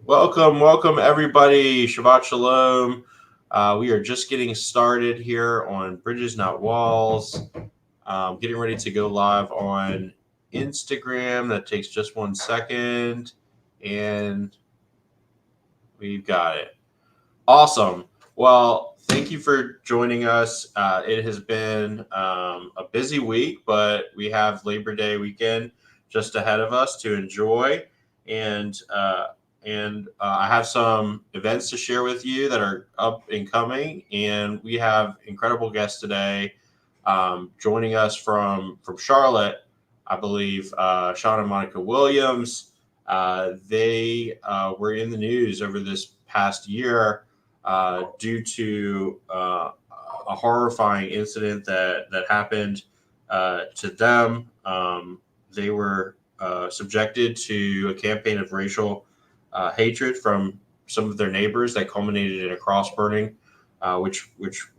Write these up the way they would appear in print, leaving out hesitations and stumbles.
Welcome everybody. Shabbat Shalom. We are just getting started here on Bridges Not Walls. Getting ready to go live on Instagram. That takes just 1 second. And we've got it. Awesome. Well, thank you for joining us. It has been a busy week, but we have Labor Day weekend just ahead of us to enjoy. And I have some events to share with you that are up and coming. And we have incredible guests today joining us from Charlotte, I believe, Shawn and Monica Williams. They were in the news over this past year due to a horrifying incident that happened to them. They were subjected to a campaign of racial hatred from some of their neighbors that culminated in a cross burning, which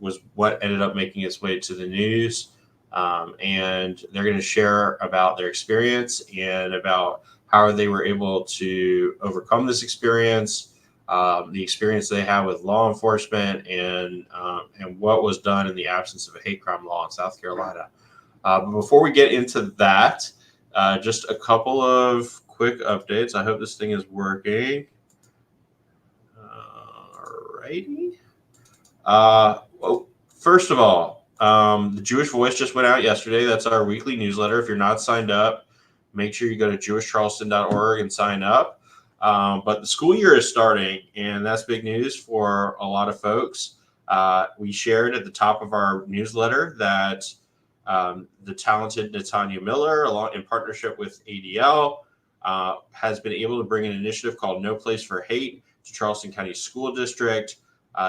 was what ended up making its way to the news. And they're going to share about their experience and about how they were able to overcome this experience, the experience they have with law enforcement, and what was done in the absence of a hate crime law in South Carolina. But before we get into that, just a couple of quick updates. I hope this thing is working. Alrighty. Well, first of all, the Jewish Voice just went out yesterday. That's our weekly newsletter. If you're not signed up, make sure you go to jewishcharleston.org and sign up. But the school year is starting, and that's big news for a lot of folks. We shared at the top of our newsletter that the talented Natanya Miller, along in partnership with ADL, has been able to bring an initiative called No Place for Hate to Charleston County School District.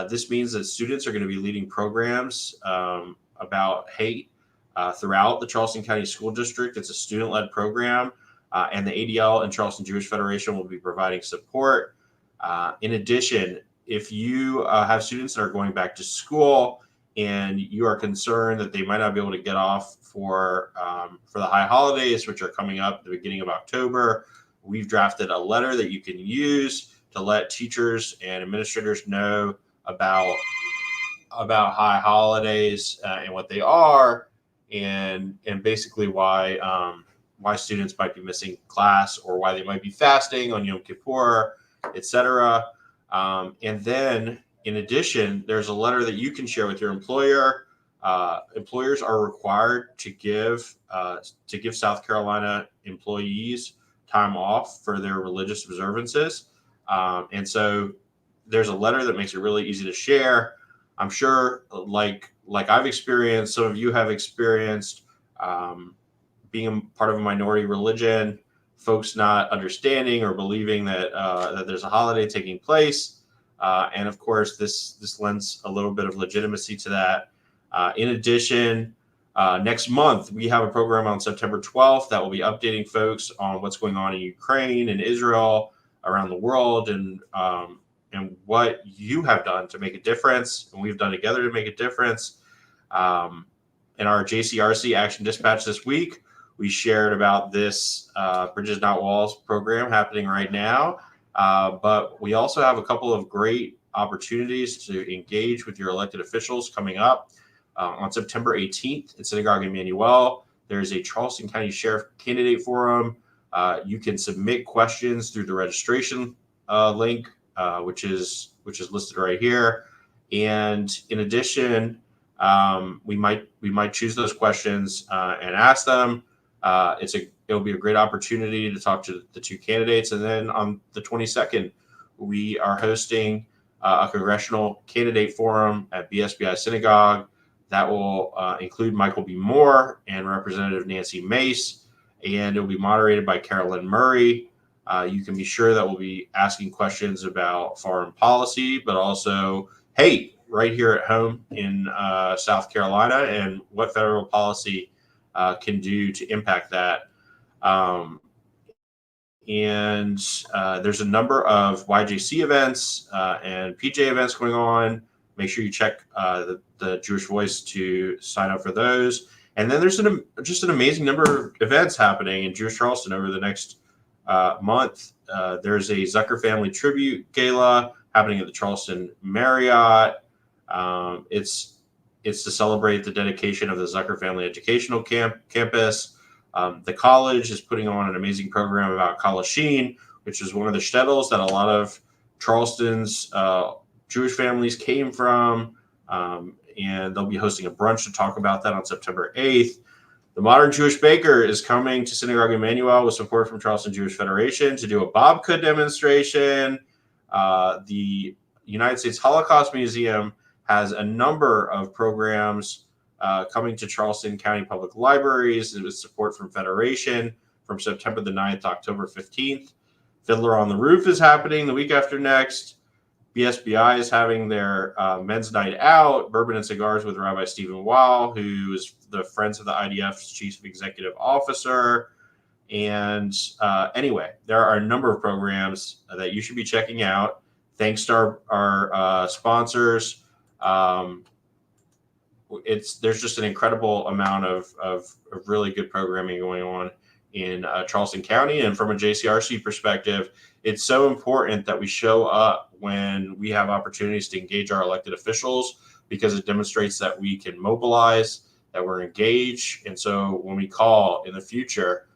This means that students are going to be leading programs about hate throughout the Charleston County School District. It's a student-led program, and the ADL and Charleston Jewish Federation will be providing support. In addition, if you have students that are going back to school and you are concerned that they might not be able to get off for the high holidays, which are coming up at the beginning of October, we've drafted a letter that you can use to let teachers and administrators know about high holidays and what they are, and basically why students might be missing class or why they might be fasting on Yom Kippur, etc. And then, in addition, there's a letter that you can share with your employer. Employers are required to give South Carolina employees time off for their religious observances, and so there's a letter that makes it really easy to share. I'm sure, like I've experienced, some of you have experienced, being a part of a minority religion, folks not understanding or believing that there's a holiday taking place, and of course, this lends a little bit of legitimacy to that. In addition, next month we have a program on September 12th that will be updating folks on what's going on in Ukraine and Israel, around the world, and what you have done to make a difference, and we've done together to make a difference. In our JCRC Action Dispatch this week, we shared about this Bridges Not Walls program happening right now. But we also have a couple of great opportunities to engage with your elected officials coming up. On September 18th in Synagogue Emmanuel, there's a Charleston County Sheriff Candidate Forum. You can submit questions through the registration link, which is listed right here. And in addition, we might choose those questions and ask them. It'll be a great opportunity to talk to the two candidates. And then on the 22nd, we are hosting a congressional candidate forum at BSBI Synagogue that will include Michael B. Moore and Representative Nancy Mace, and it will be moderated by Carolyn Murray. You can be sure that we'll be asking questions about foreign policy, but also hate right here at home in South Carolina, and what federal policy can do to impact that. And there's a number of YJC events and PJ events going on. Make sure you check the Jewish Voice to sign up for those. And then there's just an amazing number of events happening in Jewish Charleston over the next month. There's a Zucker Family Tribute Gala happening at the Charleston Marriott. It's to celebrate the dedication of the Zucker Family Educational Campus. The college is putting on an amazing program about Kalasheen, which is one of the shtetls that a lot of Charleston's Jewish families came from. And they'll be hosting a brunch to talk about that on September 8th. The Modern Jewish Baker is coming to Synagogue Emmanuel with support from Charleston Jewish Federation to do a babka demonstration. The United States Holocaust Museum has a number of programs coming to Charleston County Public Libraries with support from Federation from September the 9th to October 15th. Fiddler on the Roof is happening the week after next. BSBI is having their men's night out, bourbon and cigars with Rabbi Stephen Weil, who is the Friends of the IDF's chief executive officer. And anyway, there are a number of programs that you should be checking out. Thanks to our sponsors. There's just an incredible amount of really good programming going on in Charleston County. And from a JCRC perspective, it's so important that we show up when we have opportunities to engage our elected officials, because it demonstrates that we can mobilize, that we're engaged. And so when we call in the future,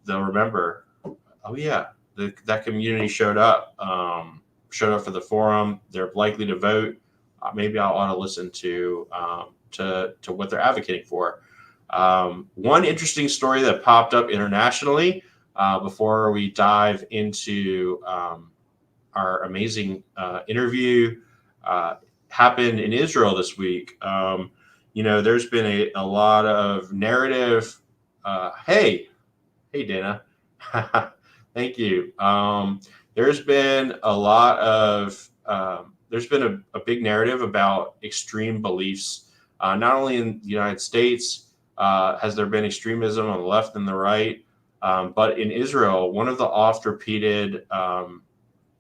they'll remember, oh yeah, that community showed up for the forum. They're likely to vote. Maybe I ought to listen to what they're advocating for. One interesting story that popped up internationally before we dive into our amazing interview happened in Israel this week. There's been a lot of narrative. Hey, Dana. Thank you. There's been a lot of there's been a big narrative about extreme beliefs, not only in the United States has there been extremism on the left and the right, but in Israel. One of the oft repeated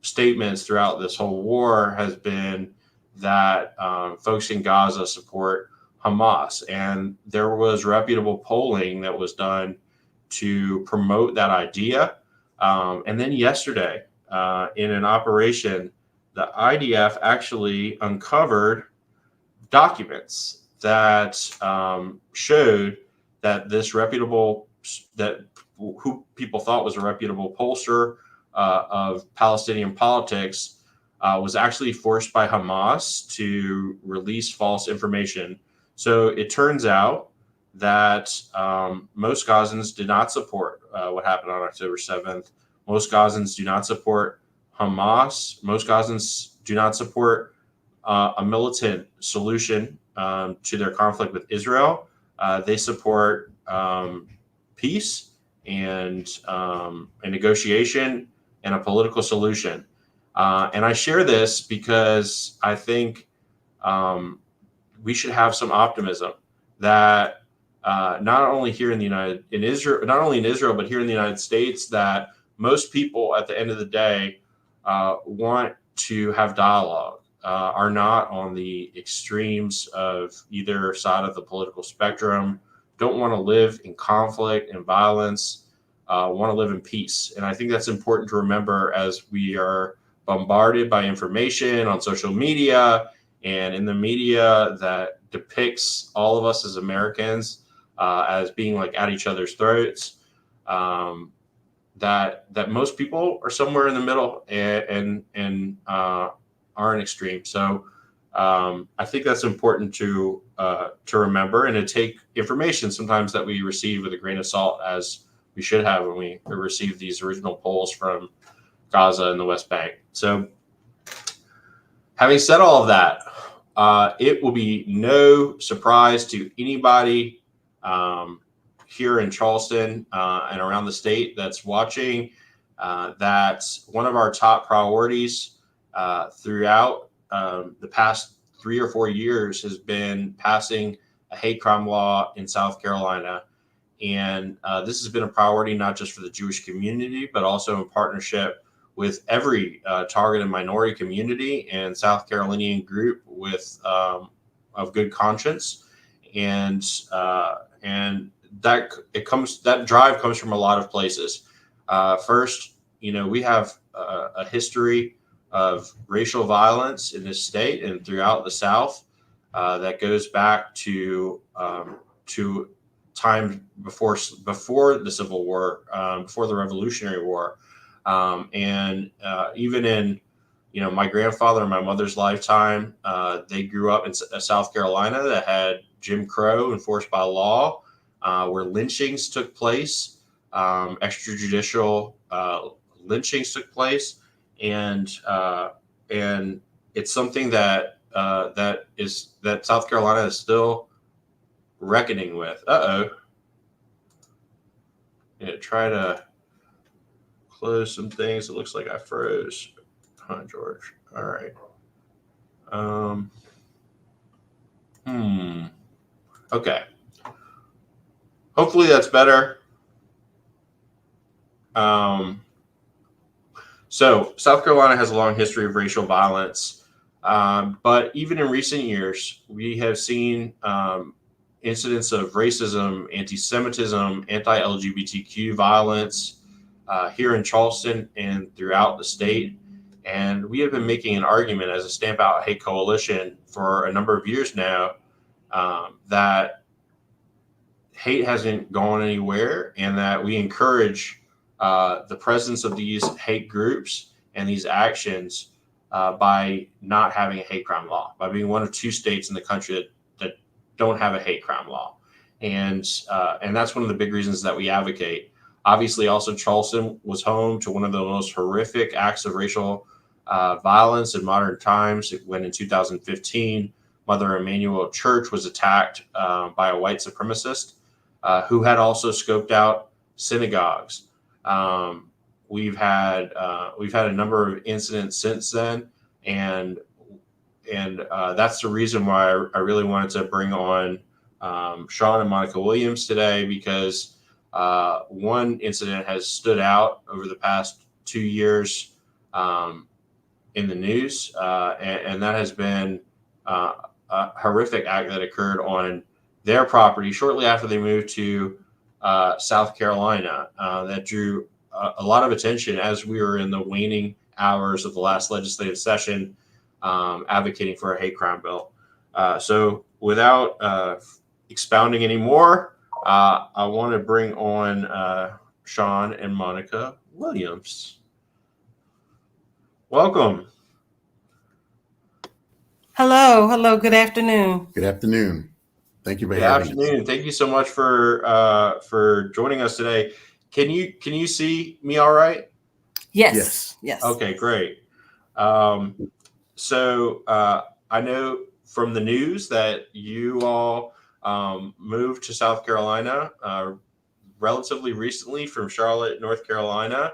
statements throughout this whole war has been that folks in Gaza support Hamas. And there was reputable polling that was done to promote that idea. And then yesterday, in an operation, the IDF actually uncovered documents that showed that this who people thought was a reputable pollster of Palestinian politics was actually forced by Hamas to release false information. So it turns out that most Gazans did not support what happened on October 7th. Most Gazans do not support Hamas. Most Gazans do not support a militant solution to their conflict with Israel. They support peace and negotiation and a political solution. And I share this because I think we should have some optimism that not only in Israel, but here in the United States, that most people at the end of the day want to have dialogue, are not on the extremes of either side of the political spectrum, don't want to live in conflict and violence, want to live in peace. And I think that's important to remember as we are bombarded by information on social media and in the media that depicts all of us as Americans as being like at each other's throats. That most people are somewhere in the middle and aren't extreme. So I think that's important to remember, and to take information sometimes that we receive with a grain of salt, as we should have when we receive these original polls from Gaza and the West Bank. So having said all of that, it will be no surprise to anybody here in Charleston and around the state that's watching that one of our top priorities throughout the past 3 or 4 years has been passing a hate crime law in South Carolina. And this has been a priority not just for the Jewish community, but also in partnership with every targeted minority community and South Carolinian group with of good conscience. And that drive comes from a lot of places. First, we have a history of racial violence in this state and throughout the South that goes back to time before the Civil War, before the Revolutionary War, and even in my grandfather and my mother's lifetime, they grew up in South Carolina that had Jim Crow enforced by law, where lynchings took place, extrajudicial lynchings took place, and it's something that South Carolina is still reckoning with. Try to close some things. It looks like I froze. Huh, George. All right. Okay. Hopefully that's better. So South Carolina has a long history of racial violence, but even in recent years, we have seen incidents of racism, anti-Semitism, anti-LGBTQ violence here in Charleston and throughout the state. And we have been making an argument as a Stamp Out Hate Coalition for a number of years now that hate hasn't gone anywhere, and that we encourage the presence of these hate groups and these actions by not having a hate crime law, by being one of 2 states in the country that don't have a hate crime law. And that's one of the big reasons that we advocate. Obviously, also Charleston was home to one of the most horrific acts of racial violence in modern times, when in 2015, Mother Emanuel Church was attacked by a white supremacist who had also scoped out synagogues. We've had a number of incidents since then, and that's the reason why I really wanted to bring on Shawn and Monica Williams today, because one incident has stood out over the past 2 years in the news, and that has been a horrific act that occurred on their property shortly after they moved to South Carolina. That drew a lot of attention as we were in the waning hours of the last legislative session, advocating for a hate crime bill. So without expounding anymore, I want to bring on Shawn and Monica Williams. Welcome. Hello. Good afternoon. Good afternoon. Thank you for having us. Thank you so much for joining us today. Can you see me all right? Yes. Okay, great. So I know from the news that you all moved to South Carolina relatively recently from Charlotte, North Carolina,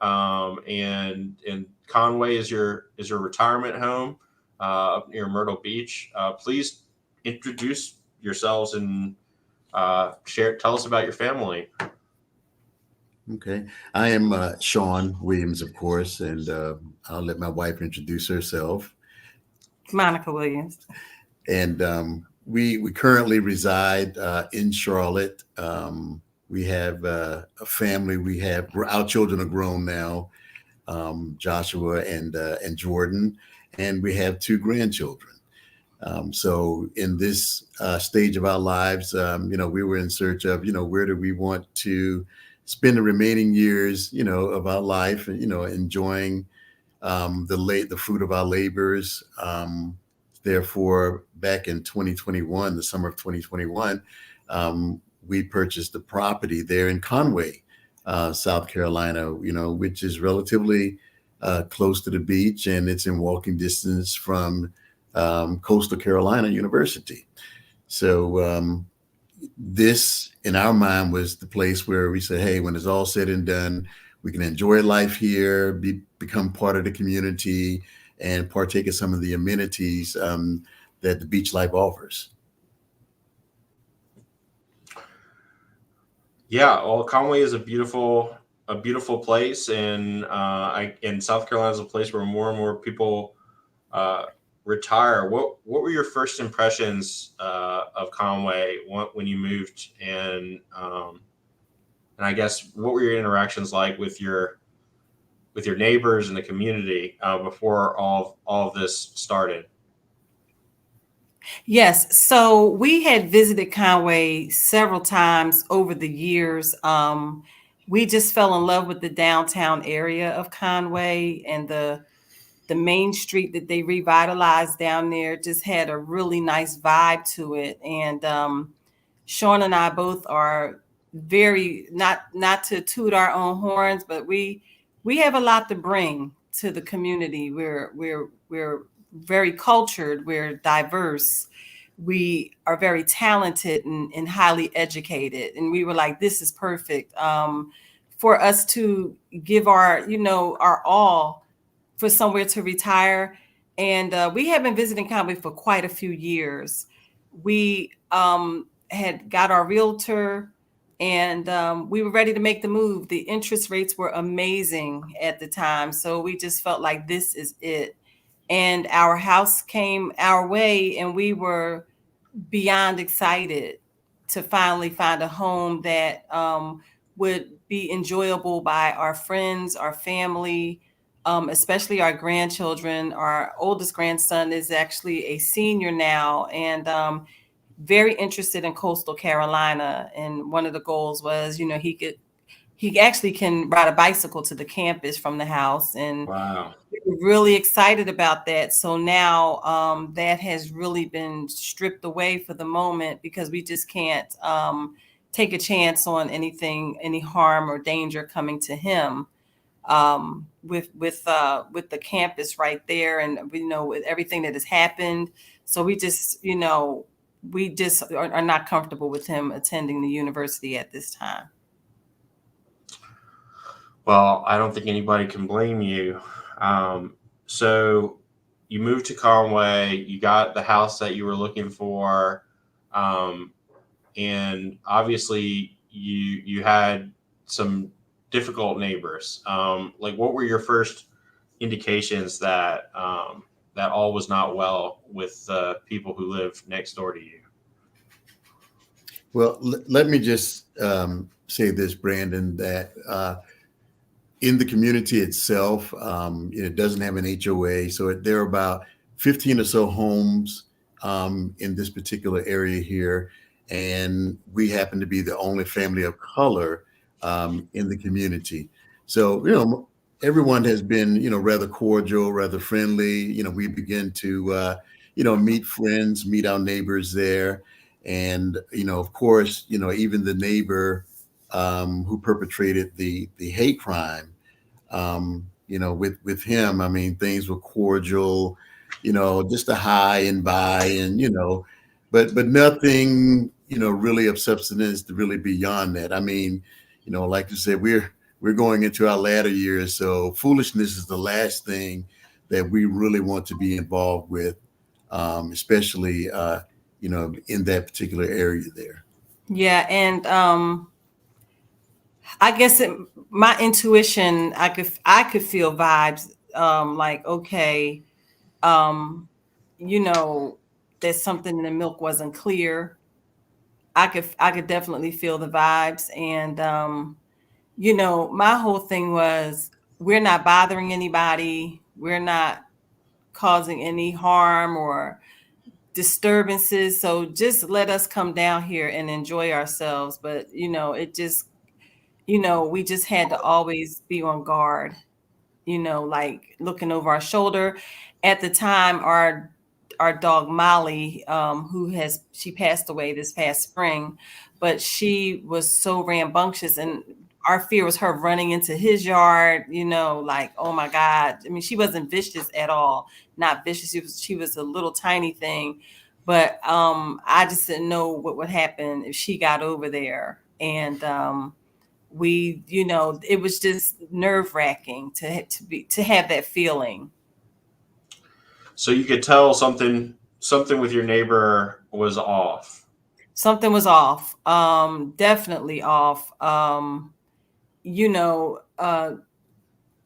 and Conway is your retirement home up near Myrtle Beach. Please introduce yourselves and tell us about your family. Okay. I am Shawn Williams, of course, and I'll let my wife introduce herself. Monica Williams. And we currently reside in Charlotte. We have a family. Our children are grown now, Joshua and Jordan, and we have 2 grandchildren. So in this stage of our lives, we were in search of, where do we want to spend the remaining years, of our life, and, enjoying the fruit of our labors. Therefore, back in 2021, the summer of 2021, we purchased a property there in Conway, South Carolina, which is relatively close to the beach, and it's in walking distance from Coastal Carolina University. So this, in our mind, was the place where we said, hey, when it's all said and done, we can enjoy life here, become part of the community, and partake of some of the amenities that the beach life offers. Yeah, well, Conway is a beautiful place, and South Carolina is a place where more and more people retire. What were your first impressions of Conway when you moved, and I guess what were your interactions like with your with your neighbors and the community before all of this started? Yes. So we had visited Conway several times over the years. We just fell in love with the downtown area of Conway, and the main street that they revitalized down there just had a really nice vibe to it. And Shawn and I both are very, not to toot our own horns, but we have a lot to bring to the community. We're very cultured, we're diverse, we are very talented and highly educated. And we were like, this is perfect for us to give our, our all for somewhere to retire. And we have been visiting Conway for quite a few years. We had got our realtor, and we were ready to make the move. The interest rates were amazing at the time, so we just felt like this is it. And our house came our way, and we were beyond excited to finally find a home that would be enjoyable by our friends, our family, especially our grandchildren. Our oldest grandson is actually a senior now, and very interested in coastal Carolina. And one of the goals was, he actually can ride a bicycle to the campus from the house, and Wow. we were really excited about that. So now that has really been stripped away for the moment, because we just can't take a chance on any harm or danger coming to him with the campus right there, and with everything that has happened. So we just are not comfortable with him attending the university at this time. Well, I don't think anybody can blame you. So you moved to Conway, you got the house that you were looking for, and obviously you had some difficult neighbors. Like, what were your first indications that that all was not well with people who live next door to you? Well, let me just say this, Brandon, that in the community itself, it doesn't have an HOA. So there are about 15 or so homes in this particular area here. And we happen to be the only family of color in the community. So, everyone has been, rather cordial, rather friendly. We begin to, meet friends, meet our neighbors there. And, of course, even the neighbor who perpetrated the hate crime, with him, I mean, things were cordial, just a hi and bye, and but nothing, really of substance to really beyond that. I mean, like you said, we're going into our latter years, so foolishness is the last thing that we really want to be involved with, especially in that particular area there. Yeah, and I guess my intuition, I could feel vibes, like, okay, um, that something in the milk wasn't clear. I could definitely feel the vibes. And my whole thing was, we're not bothering anybody, we're not causing any harm or disturbances, so just let us come down here and enjoy ourselves. But it just, we just had to always be on guard, like looking over our shoulder. At the time, our dog Molly, she passed away this past spring, but she was so rambunctious, and our fear was her running into his yard, like, oh my God. I mean, she wasn't vicious at all, not vicious. She was a little tiny thing, but I just didn't know what would happen if she got over there. And it was just nerve wracking to have that feeling. So you could tell something with your neighbor was off. Something was off. Definitely off.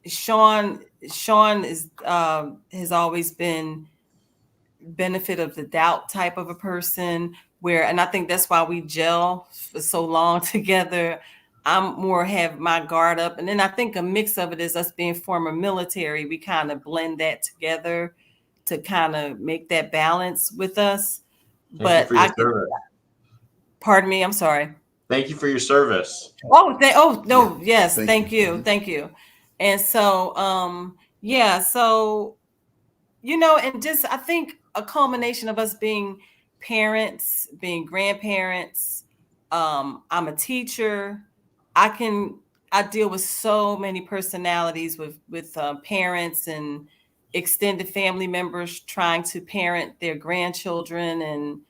Shawn has always been benefit of the doubt type of a person, and I think that's why we gel for so long together. I'm more have my guard up. And then I think a mix of it is us being former military. We kind of blend that together to kind of make that balance with us. Thank you But for your service. pardon me, I'm sorry. Thank you for your service. Oh no, Yeah. yes, Thank thank you. you, thank you. And so yeah, so and just I think a culmination of us being parents, being grandparents. I'm a teacher. I deal with so many personalities with parents and extended family members trying to parent their grandchildren and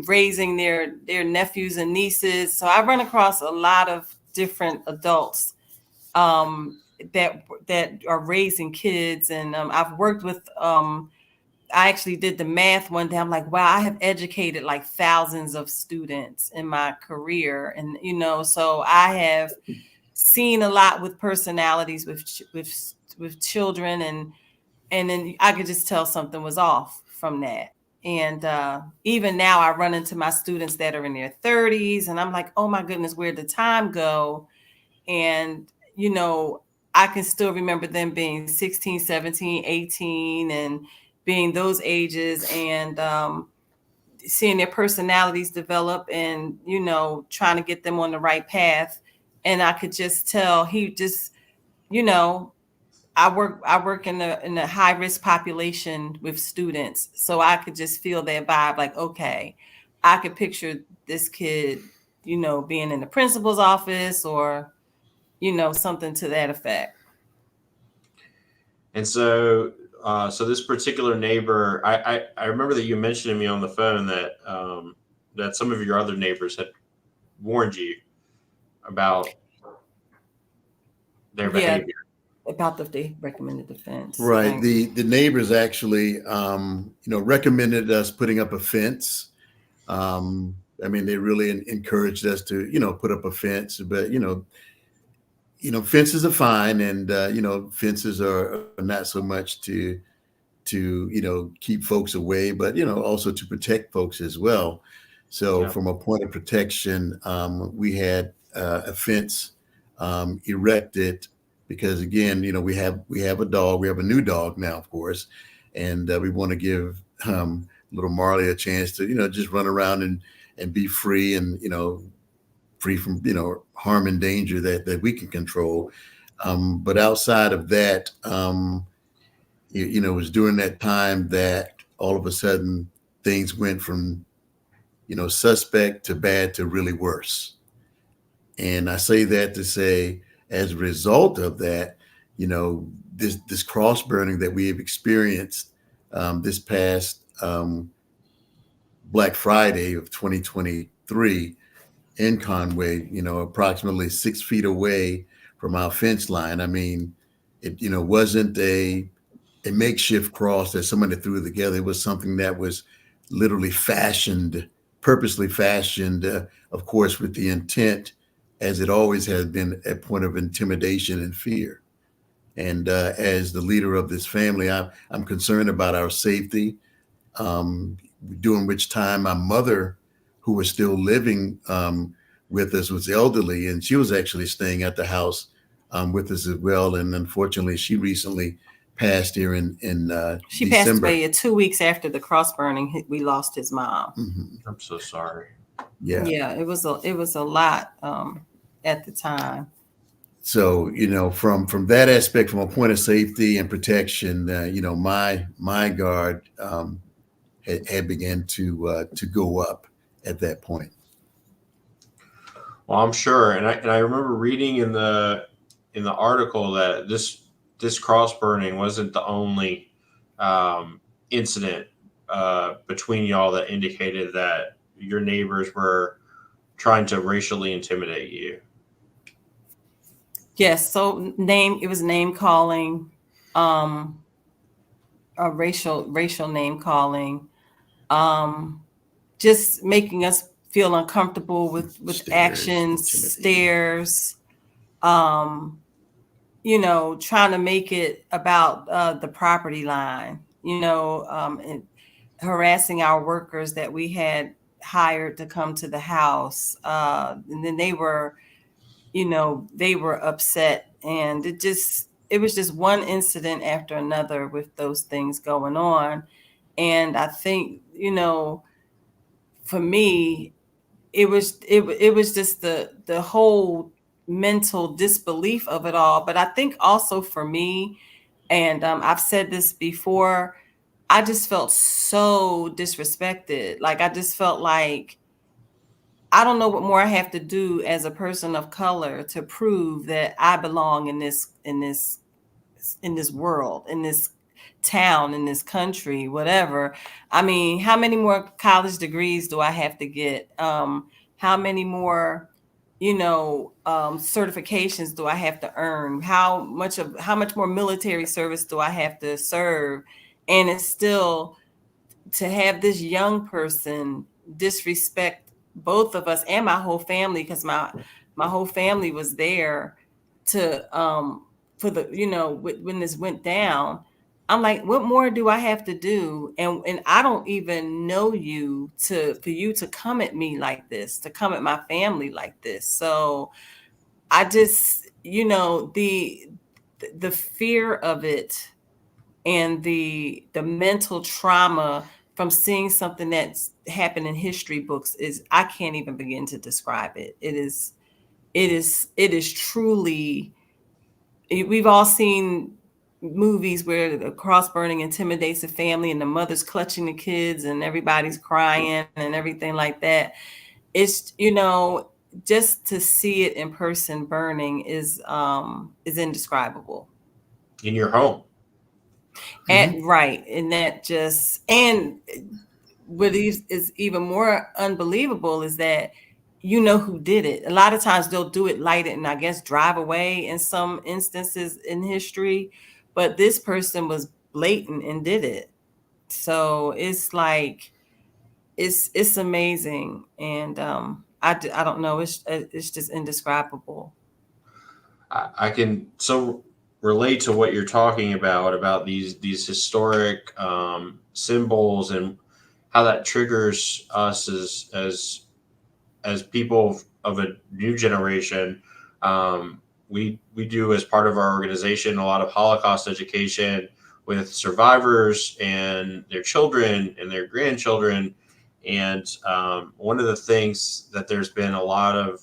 raising their nephews and nieces. So I run across a lot of different adults that are raising kids, and I've worked with. I actually did the math one day. I'm like, wow, I have educated like thousands of students in my career, and so I have seen a lot with personalities with children, and then I could just tell something was off from that. And even now, I run into my students that are in their 30s, and I'm like, oh my goodness, where'd the time go? And I can still remember them being 16, 17, 18, and being those ages, and seeing their personalities develop, and trying to get them on the right path. And I could just tell he just you know I work in a high risk population with students, so I could just feel their vibe. Like, okay, I could picture this kid being in the principal's office, or something to that effect. And so, so this particular neighbor, I remember that you mentioned to me on the phone that that some of your other neighbors had warned you about their Yeah, behavior. about the recommended defense. Right. Thanks. The neighbors actually, recommended us putting up a fence. I mean, they really encouraged us to, put up a fence, but fences are fine, and fences are not so much to keep folks away, but also to protect folks as well. So Yeah. from a point of protection, we had a fence erected because, again, we have a dog. We have a new dog now, of course, and we want to give little Marley a chance to just run around and be free, and free from harm and danger that we can control. But outside of that, it was during that time that all of a sudden things went from suspect to bad to really worse. And I say that to say, as a result of that, this cross burning that we have experienced this past Black Friday of 2023 in Conway, approximately 6 feet away from our fence line. I mean, it wasn't a makeshift cross that somebody threw together. It was something that was literally purposely fashioned, of course, with the intent, as it always has been, a point of intimidation and fear. And as the leader of this family, I'm concerned about our safety. During which time my mother, who was still living with us, was elderly, and she was actually staying at the house with us as well. And unfortunately, she recently passed here in She passed December. away 2 weeks after the cross burning. We lost his mom. Mhm. I'm so sorry. Yeah. Yeah, it was a lot at the time. So from that aspect, from a point of safety and protection, my guard had began to go up at that point. Well, I'm sure, and I remember reading in the article that this cross burning wasn't the only incident between y'all that indicated that your neighbors were trying to racially intimidate you. Yes, so it was name calling, a racial name calling, just making us feel uncomfortable with actions, stares, trying to make it about the property line, and harassing our workers that we had hired to come to the house. And then they were they were upset, and it was just one incident after another with those things going on. And I think, for me, it was just the whole mental disbelief of it all. But I think also for me, and I've said this before, I just felt so disrespected. Like, I just felt like I don't know what more I have to do as a person of color to prove that I belong in this world, in this town, in this country, whatever. I mean, how many more college degrees do I have to get? How many more, certifications do I have to earn? How much more military service do I have to serve? And it's still to have this young person disrespect both of us and my whole family, because my whole family was there to for the when this went down. I'm like, what more do I have to do? And I don't even know you for you to come at me like this, to come at my family like this. So I just, the fear of it, and the mental trauma from seeing something that's happened in history books, is I can't even begin to describe it. It is truly, we've all seen movies where the cross burning intimidates the family and the mother's clutching the kids and everybody's crying and everything like that. It's, just to see it in person burning is indescribable. In your home. And right. And that just, and what is even more unbelievable is that who did it. A lot of times they'll do it, light it, and I guess drive away in some instances in history. But this person was blatant and did it. So it's like, it's amazing. And I don't know. It's just indescribable. I can so relate to what you're talking about these historic symbols, and how that triggers us as people of a new generation. We do, as part of our organization, a lot of Holocaust education with survivors and their children and their grandchildren. And one of the things that there's been a lot of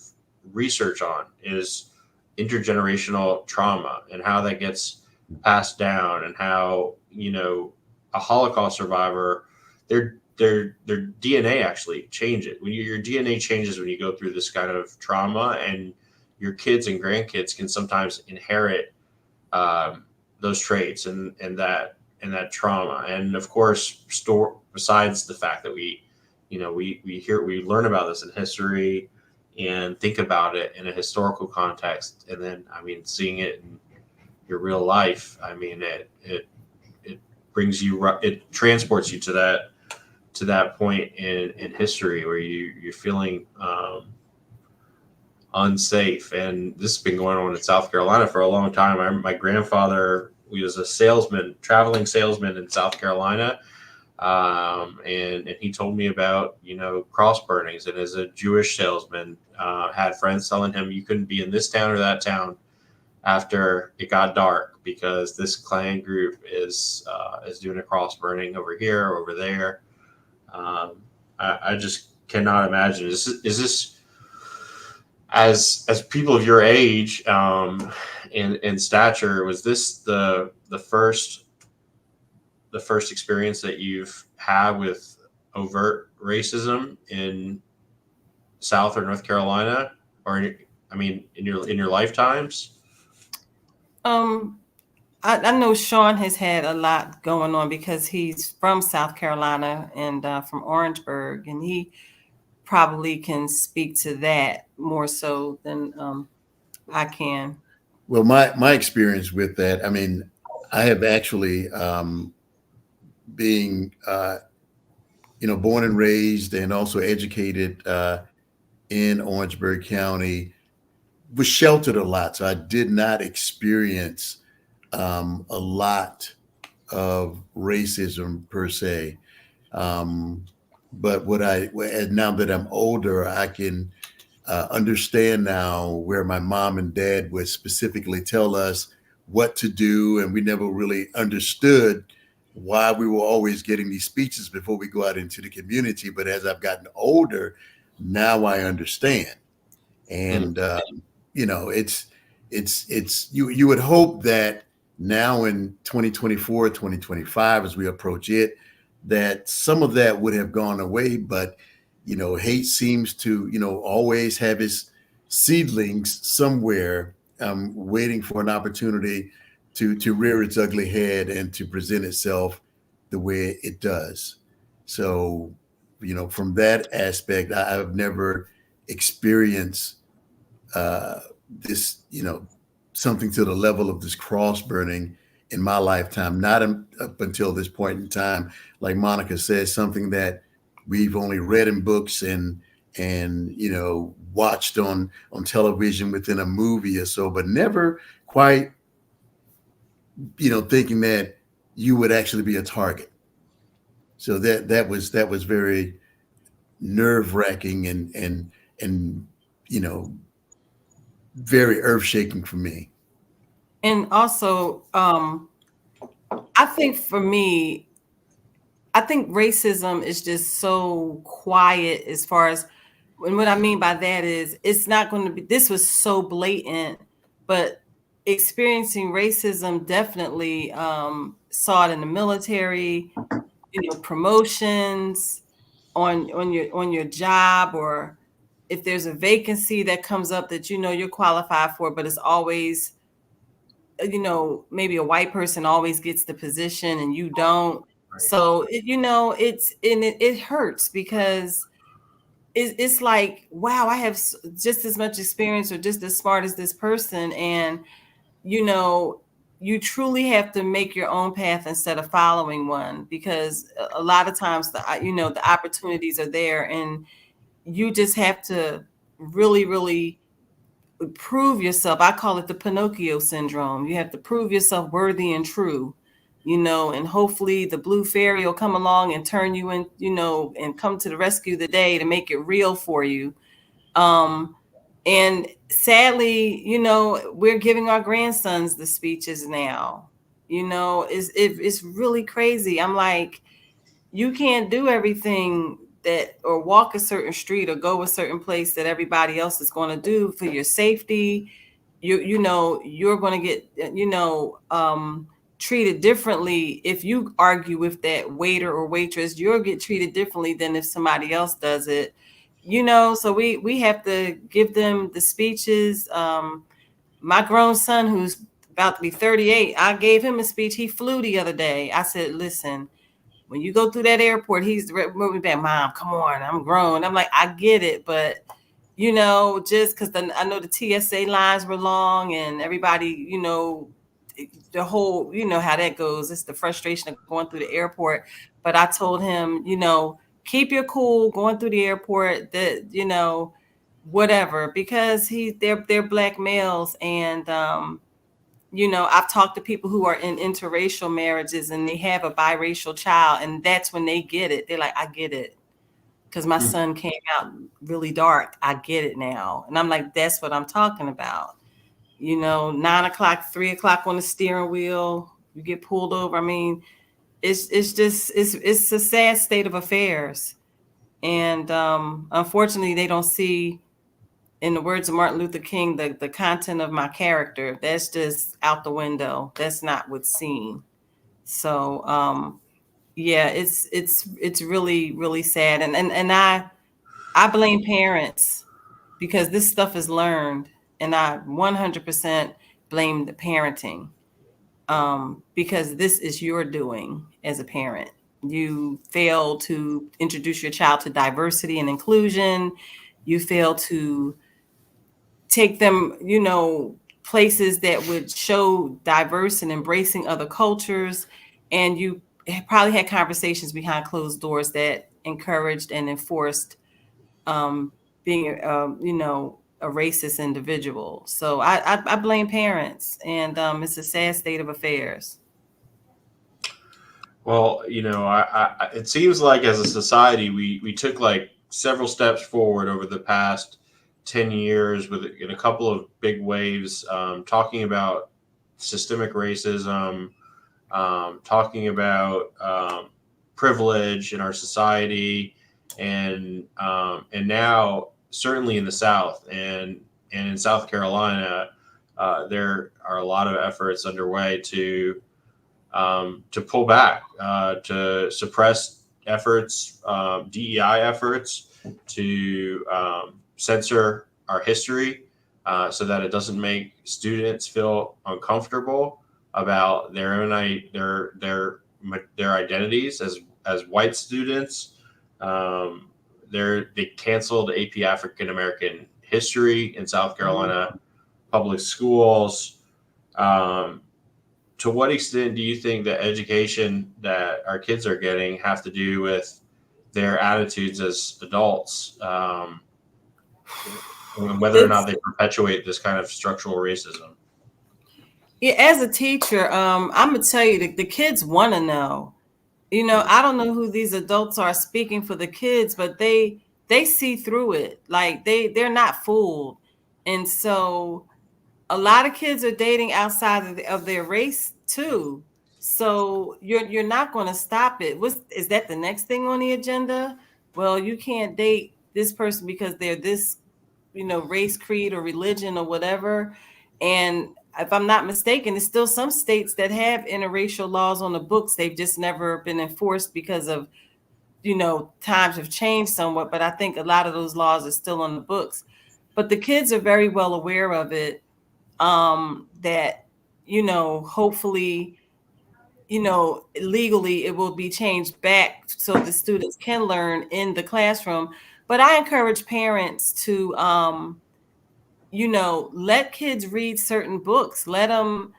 research on is intergenerational trauma, and how that gets passed down, and how a Holocaust survivor, their DNA actually changes. Your DNA changes when you go through this kind of trauma, and your kids and grandkids can sometimes inherit those traits and that trauma. And of course, besides the fact that we learn about this in history and think about it in a historical context, and then seeing it in your real life, it brings you, it transports you to that point in history where you're feeling unsafe. And this has been going on in South Carolina for a long time. My grandfather, he was a traveling salesman in South Carolina. And he told me about, cross burnings, and as a Jewish salesman, had friends telling him you couldn't be in this town or that town after it got dark, because this clan group is doing a cross burning over here or over there. I just cannot imagine. Is this, as people of your age in stature, was this the first experience that you've had with overt racism in South or North Carolina, or in your lifetimes? I know Shawn has had a lot going on because he's from South Carolina and from Orangeburg, and he probably can speak to that more so than I can. Well, my experience with that, I have actually being born and raised and also educated in Orangeburg County, was sheltered a lot, so I did not experience a lot of racism per se. But now that I'm older, I can understand now where my mom and dad would specifically tell us what to do, and we never really understood why we were always getting these speeches before we go out into the community. But as I've gotten older, now I understand. And it's you would hope that now in 2024, 2025, as we approach it, that some of that would have gone away. But hate seems to always have its seedlings somewhere, waiting for an opportunity to rear its ugly head and to present itself the way it does. So from that aspect, I've never experienced this, something to the level of this cross burning in my lifetime, not up until this point in time. Like Monica says, something that we've only read in books and watched on television within a movie or so, but never quite, thinking that you would actually be a target. So that was very nerve-wracking and very earth-shaking for me. And also, I think for me, I think racism is just so quiet as far as, and what I mean by that is it's not going to be, this was so blatant, but experiencing racism definitely saw it in the military, promotions on your job, or if there's a vacancy that comes up that you're qualified for, but it's always maybe a white person always gets the position and you don't. Right. So it hurts because it's like, wow, I have just as much experience or just as smart as this person, and you truly have to make your own path instead of following one, because a lot of times the opportunities are there, and you just have to really, really prove yourself. I call it the Pinocchio syndrome. You have to prove yourself worthy and true, and hopefully the blue fairy will come along and turn you in, and come to the rescue of the day to make it real for you. And sadly, we're giving our grandsons the speeches now. It's really crazy. I'm like, you can't do everything that, or walk a certain street or go a certain place that everybody else is going to do for your safety. You're going to get, treated differently. If you argue with that waiter or waitress, you'll get treated differently than if somebody else does it. So we have to give them the speeches. My grown son, who's about to be 38, I gave him a speech. He flew the other day. I said, listen, when you go through that airport, he's moving back, Mom, come on, I'm grown. I'm like, I get it. But, just because I know the TSA lines were long and everybody, the whole, how that goes. It's the frustration of going through the airport. But I told him, keep your cool going through the airport, that, whatever, because they're Black males. And, I've talked to people who are in interracial marriages and they have a biracial child, and that's when they get it. They're like, I get it. Because my son came out really dark. I get it now. And I'm like, that's what I'm talking about. 9 o'clock, 3 o'clock on the steering wheel, you get pulled over. I mean, it's a sad state of affairs. And unfortunately, they don't see, in the words of Martin Luther King, the content of my character. That's just out the window. That's not what's seen. So yeah, it's really, really sad. And I blame parents, because this stuff is learned, and I 100% blame the parenting, because this is your doing as a parent. You fail to introduce your child to diversity and inclusion. You fail to take them, places that would show diverse and embracing other cultures. And you probably had conversations behind closed doors that encouraged and enforced being, a racist individual. So I blame parents, and it's a sad state of affairs. Well, it seems like as a society, we took like several steps forward over the past 10 years with in a couple of big waves, talking about systemic racism, talking about privilege in our society, and now certainly in the South and in South Carolina, there are a lot of efforts underway to pull back, to suppress efforts, DEI efforts, to censor our history, so that it doesn't make students feel uncomfortable about their own their identities as white students. They canceled AP African American history in South Carolina public schools. To what extent do you think the education that our kids are getting have to do with their attitudes as adults, and whether or not they perpetuate this kind of structural racism? Yeah, as a teacher, I'm gonna tell you that the kids want to know. I don't know who these adults are speaking for the kids, but they see through it. Like they're not fooled, and so a lot of kids are dating outside of their race too. So you're not going to stop it. Is that the next thing on the agenda? Well, you can't date this person because they're this, race, creed, or religion or whatever. And if I'm not mistaken, there's still some states that have interracial laws on the books. They've just never been enforced because of, times have changed somewhat. But I think a lot of those laws are still on the books. But the kids are very well aware of it. That, hopefully, legally it will be changed back so the students can learn in the classroom. But I encourage parents to, let kids read certain books. Let them,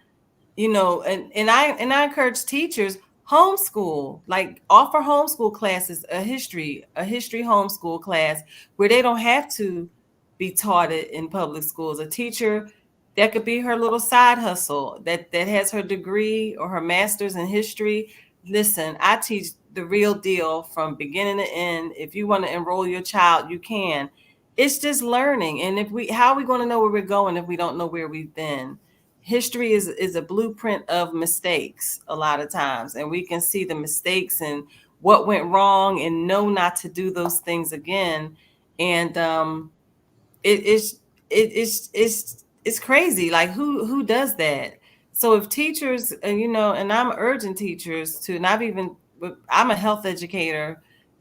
and I encourage teachers homeschool, like offer homeschool classes, a history homeschool class where they don't have to be taught it in public schools. A teacher, that could be her little side hustle, that has her degree or her master's in history. Listen, I teach the real deal from beginning to end. If you want to enroll your child, you can. It's just learning. And how are we going to know where we're going if we don't know where we've been? History is a blueprint of mistakes a lot of times, and we can see the mistakes and what went wrong and know not to do those things again. And it's it's crazy. Like who does that? So if teachers, and I'm urging teachers to, and I'm a health educator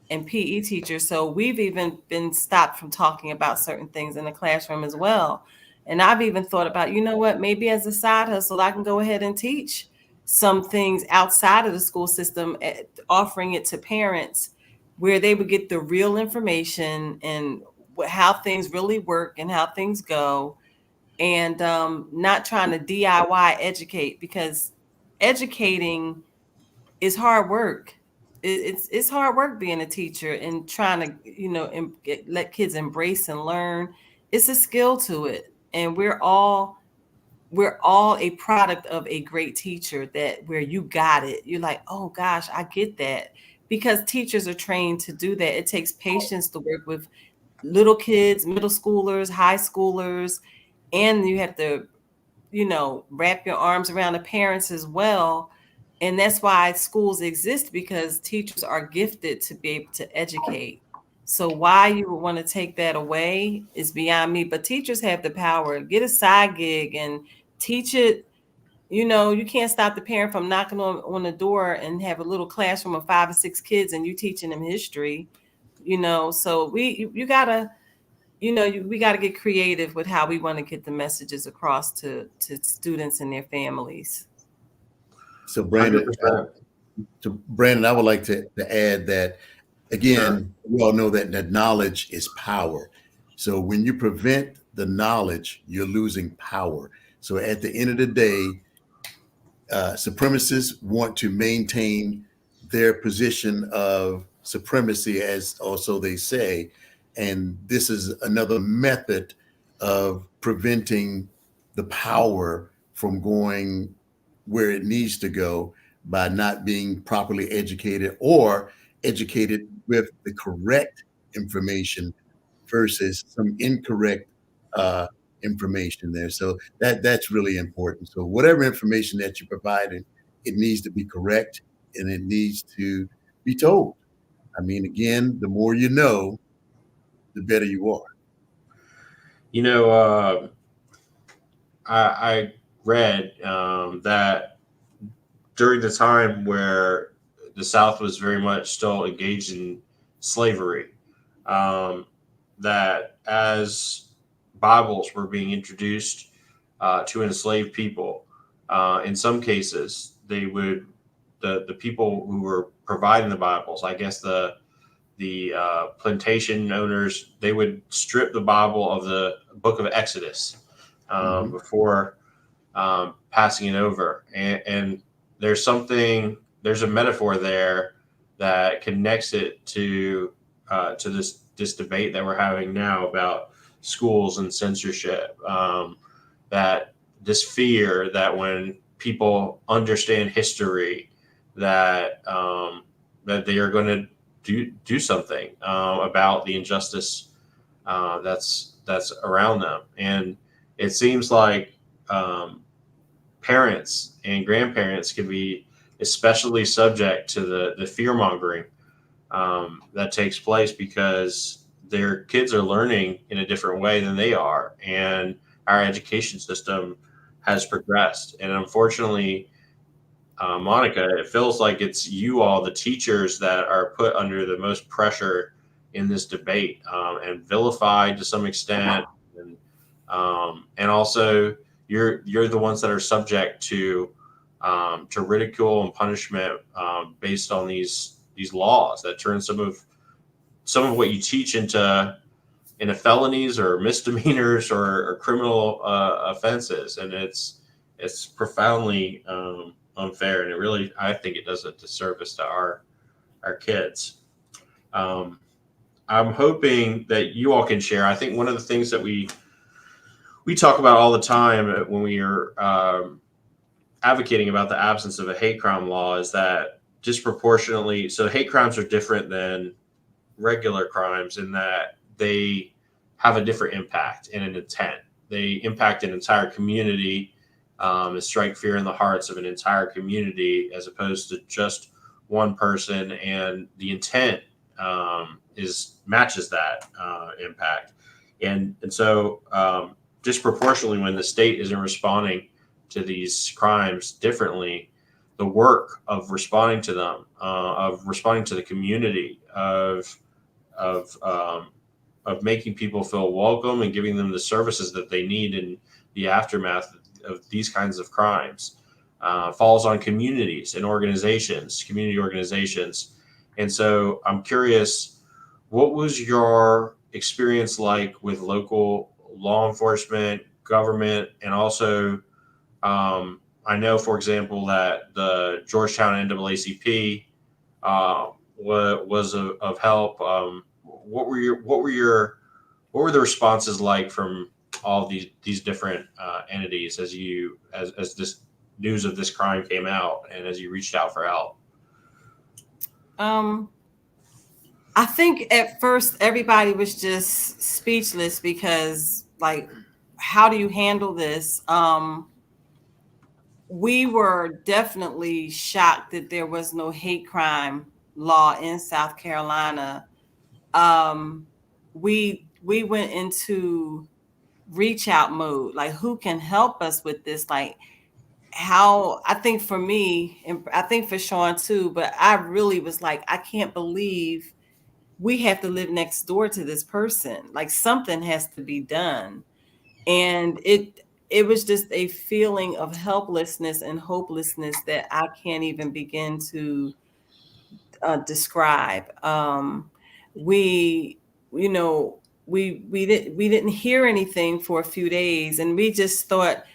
and PE teacher, so we've even been stopped from talking about certain things in the classroom as well. And I've even thought about, what, maybe as a side hustle, I can go ahead and teach some things outside of the school system, offering it to parents where they would get the real information and how things really work and how things go, and not trying to DIY educate, because educating is hard work. It's hard work being a teacher and trying to, let kids embrace and learn. It's a skill to it, and we're all a product of a great teacher, that where you got it, you're like, oh gosh, I get that, because teachers are trained to do that. It takes patience to work with little kids, middle schoolers, high schoolers, and you have to, wrap your arms around the parents as well. And that's why schools exist, because teachers are gifted to be able to educate. So why you would want to take that away is beyond me. But teachers have the power. Get a side gig and teach it. You can't stop the parent from knocking on the door and have a little classroom of 5 or 6 kids and you teaching them history. So we gotta, we got to get creative with how we want to get the messages across to students and their families. So Brandon, I would like to add that, again, we all know that knowledge is power. So when you prevent the knowledge, you're losing power. So at the end of the day, supremacists want to maintain their position of supremacy, as also they say. And this is another method of preventing the power from going where it needs to go, by not being properly educated, or educated with the correct information versus some incorrect information there. So that's really important. So whatever information that you're providing, it needs to be correct and it needs to be told. I mean, again, the more you know, the better you are. You know, I read that during the time where the South was very much still engaged in slavery, um, that as Bibles were being introduced to enslaved people, in some cases they would the people who were providing the Bibles, I guess the plantation owners, they would strip the Bible of the Book of Exodus Mhm. before passing it over. And there's a metaphor there that connects it to this debate that we're having now about schools and censorship. That this fear that when people understand history, that they are going to do something about the injustice that's around them. And it seems like um, parents and grandparents can be especially subject to the fear mongering that takes place because their kids are learning in a different way than they are, and our education system has progressed. And unfortunately, Monica, it feels like it's you all, the teachers, that are put under the most pressure in this debate and vilified to some extent, and also you're the ones that are subject to ridicule and punishment based on these laws that turn some of what you teach into felonies or misdemeanors or criminal offenses, and it's profoundly unfair, and it really, I think it does a disservice to our kids. Um, I'm hoping that you all can share. I think one of the things that we talk about all the time when we are advocating about the absence of a hate crime law is that disproportionately, so hate crimes are different than regular crimes in that they have a different impact and an intent. They impact an entire community and strike fear in the hearts of an entire community as opposed to just one person. And the intent is matches that impact. And so disproportionately, when the state isn't responding to these crimes differently, the work of responding to them, of responding to the community, of of making people feel welcome and giving them the services that they need in the aftermath of these kinds of crimes, falls on communities and organizations, community organizations. And so I'm curious, what was your experience like with local law enforcement, government, and also I know, for example, that the Georgetown NAACP was of help. What were the responses like from all these different entities as this news of this crime came out and as you reached out for help? Um, I think at first everybody was just speechless because, like, how do you handle this? We were definitely shocked that there was no hate crime law in South Carolina. Um, we went into reach out mode, like who can help us with this? Like how I think for me, and I think for Shawn too, but I really was like, I can't believe we have to live next door to this person. Like something has to be done. And it was just a feeling of helplessness and hopelessness that I can't even begin to describe. We, you know, we didn't hear anything for a few days, and we just thought.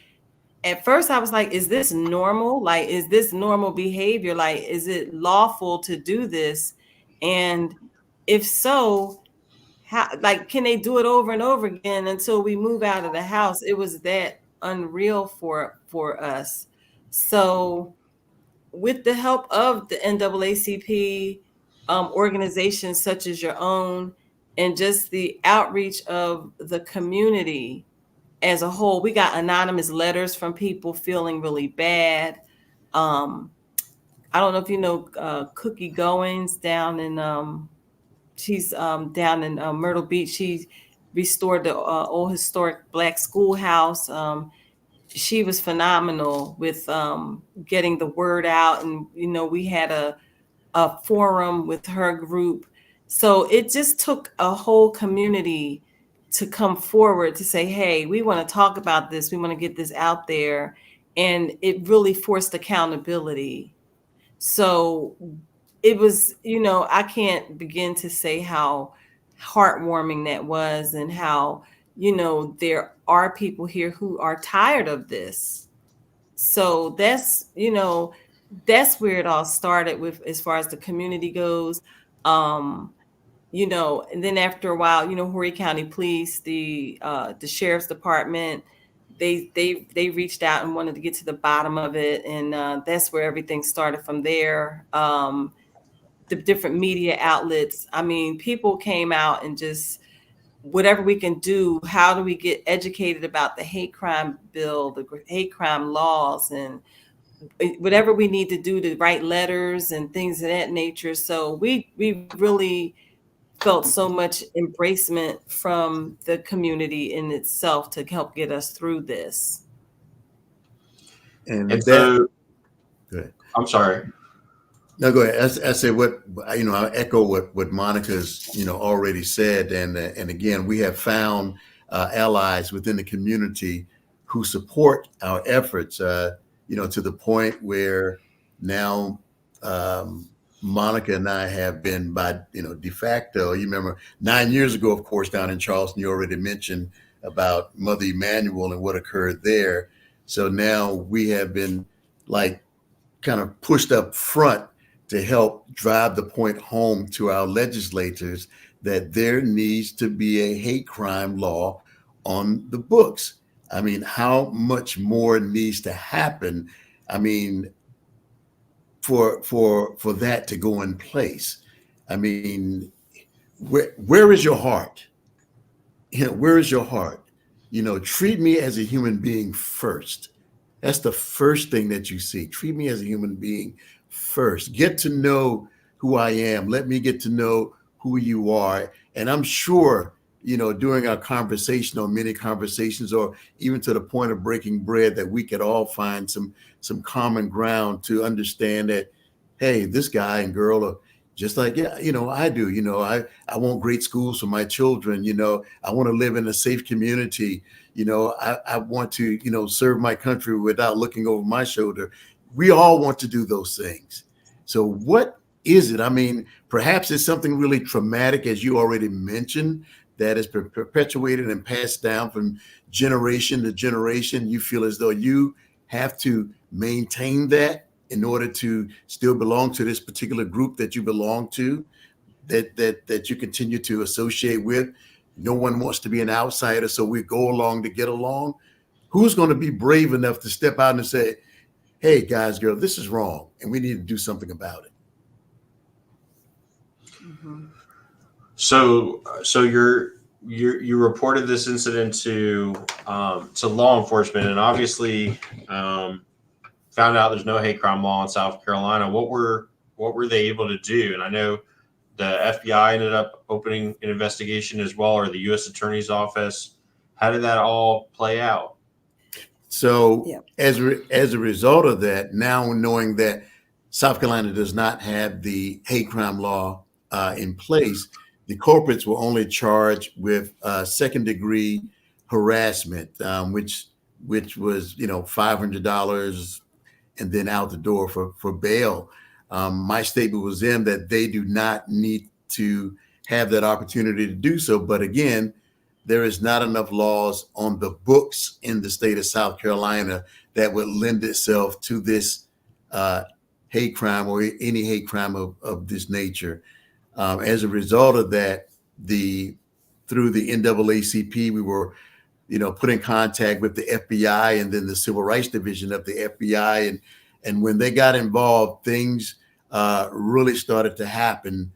At first, I was like, "Is this normal? Like, is this normal behavior? Like, is it lawful to do this? And if so, how? Like, can they do it over and over again until we move out of the house?" It was that unreal for us. So with the help of the NAACP, organizations such as your own, and just the outreach of the community as a whole. We got anonymous letters from people feeling really bad. Um, I don't know if you know Cookie Goings down in she's down in Myrtle Beach. She restored the old historic Black schoolhouse. She was phenomenal with getting the word out, and we had a forum with her group. So it just took a whole community to come forward to say, hey, we want to talk about this. We want to get this out there. And it really forced accountability. So it was, I can't begin to say how heartwarming that was, and how, there are people here who are tired of this. So that's where it all started with, as far as the community goes. Um, and then after a while, Horry County Police, the sheriff's department, they reached out and wanted to get to the bottom of it, and that's where everything started from there. The different media outlets. I mean, people came out and just whatever we can do. How do we get educated about the hate crime bill, the hate crime laws, and whatever we need to do to write letters and things of that nature. So we really felt so much embracement from the community in itself to help get us through this. And And that, so, go ahead. I'm sorry. No, go ahead. I say I echo what Monica's, already said. And again, we have found allies within the community who support our efforts, to the point where now Monica and I have been by, de facto. You remember 9 years ago, of course, down in Charleston, you already mentioned about Mother Emanuel and what occurred there. So now we have been like kind of pushed up front to help drive the point home to our legislators that there needs to be a hate crime law on the books. I mean, how much more needs to happen? I mean, for that to go in place. I mean, where is your heart? Where is your heart? Treat me as a human being first. That's the first thing that you see. Treat me as a human being first. Get to know who I am. Let me get to know who you are. And I'm sure, during our conversation, or many conversations, or even to the point of breaking bread, that we could all find some common ground to understand that, hey, this guy and girl are just like, I do. I want great schools for my children. I want to live in a safe community. I want to, serve my country without looking over my shoulder. We all want to do those things. So what is it? I mean, perhaps it's something really traumatic, as you already mentioned, that has been perpetuated and passed down from generation to generation. You feel as though you have to maintain that in order to still belong to this particular group that you belong to, that you continue to associate with. No one wants to be an outsider, so we go along to get along. Who's going to be brave enough to step out and say, hey, guys, girl, this is wrong, and we need to do something about it? Mm-hmm. So you reported this incident to law enforcement, and obviously found out there's no hate crime law in South Carolina. What were they able to do? And I know the FBI ended up opening an investigation as well, or the U.S. Attorney's Office. How did that all play out? So as a result of that, now knowing that South Carolina does not have the hate crime law in place, the culprits were only charged with second degree harassment, which was $500 and then out the door for bail. My statement was in that they do not need to have that opportunity to do so. But again, there is not enough laws on the books in the state of South Carolina that would lend itself to this hate crime or any hate crime of this nature. As a result of that, through the NAACP, we were put in contact with the FBI and then the Civil Rights Division of the FBI. And when they got involved, things really started to happen